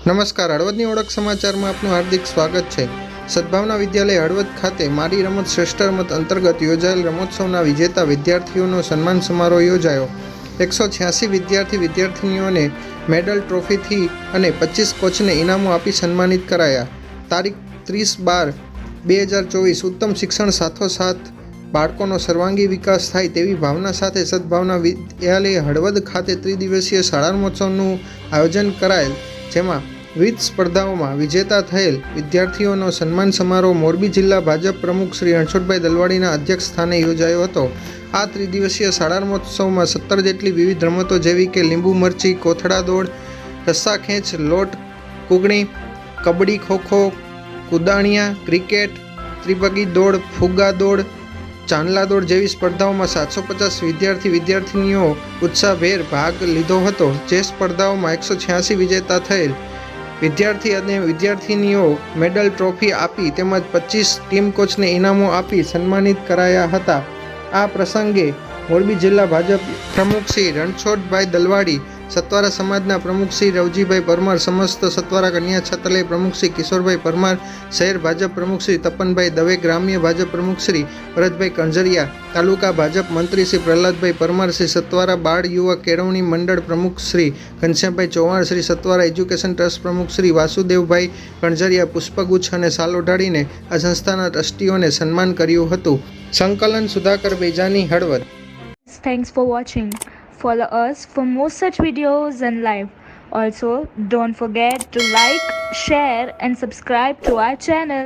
નમસ્કાર, હળવદની ઓળખ સમાચારમાં આપનું હાર્દિક સ્વાગત છે। સદભાવના વિદ્યાલય હળવદ ખાતે મારી રમત શ્રેષ્ઠ રમત અંતર્ગત યોજાયેલ રમોત્સવના વિજેતા વિદ્યાર્થીઓનો સન્માન સમારોહ યોજાયો। 186 વિદ્યાર્થીનીઓને મેડલ, ટ્રોફીથી અને 25 કોચને ઇનામો આપી સન્માનિત કરાયા। તારીખ 30/12/2024 ઉત્તમ શિક્ષણ સાથોસાથ બાળકોનો સર્વાંગી વિકાસ થાય તેવી ભાવના સાથે સદભાવના વિદ્યાલય હળવદ ખાતે ત્રિદિવસીય શાળા રમોત્સવનું આયોજન કરાયેલ, જેમાં વિવિધ સ્પર્ધાઓમાં વિજેતા થયેલ વિદ્યાર્થીઓનો સન્માન સમારોહ મોરબી જિલ્લા ભાજપ પ્રમુખ શ્રી રણછોડભાઈ દલવાડીના અધ્યક્ષ સ્થાને યોજાયો હતો। આ ત્રિદિવસીય શાળા રમોત્સવમાં 17 જેટલી વિવિધ રમતો જેવી કે લીંબુ મરચી, કોથળા દોડ, રસ્સા ખેંચ, લોટ કૂગણી, કબડ્ડી, ખોખો, કુદાણિયા, ક્રિકેટ, ત્રિપગી દોડ, ફુગ્ગા દોડ, ચાંદલા દોડ જેવી સ્પર્ધાઓમાં 750 વિદ્યાર્થીનીઓ ઉત્સાહભેર ભાગ લીધો હતો। જે સ્પર્ધાઓમાં 186 વિજેતા થયેલ વિદ્યાર્થી અને વિદ્યાર્થીનીઓ મેડલ, ટ્રોફી આપી તેમજ 25 ટીમ કોચને ઇનામો આપી સન્માનિત કરાયા હતા। આ પ્રસંગે મોરબી જિલ્લા ભાજપ પ્રમુખ શ્રી રણછોડભાઈ દલવાડી, સતવારા સમાજના પ્રમુખ શ્રી રવજીભાઈ પરમાર, સમસ્ત સતવારા કન્યા છાત્રાલય પ્રમુખ શ્રી કિશોરભાઈ પરમાર, શહેર ભાજપ પ્રમુખ શ્રી તપનભાઈ દવે, ગ્રામ્ય ભાજપ પ્રમુખ શ્રી ભરતભાઈ કણઝરિયા, તાલુકા ભાજપ મંત્રી શ્રી પ્રહલાદભાઈ પરમાર, શ્રી સતવારા બાળ યુવક કેળવણી મંડળ પ્રમુખ શ્રી ઘનશ્યામભાઈ ચૌહાણ, શ્રી સતવારા એજ્યુકેશન ટ્રસ્ટ પ્રમુખ શ્રી વાસુદેવભાઈ કણઝરિયા પુષ્પગુચ્છ અને શાલ ઓઢાડીને આ સંસ્થાના ટ્રસ્ટીઓને સન્માન કર્યું હતું। સંકલન Sudhakar બેજાની, Halvad. Thanks for watching. Follow us for more such videos and live. Also, don't forget to like, share and subscribe to our channel.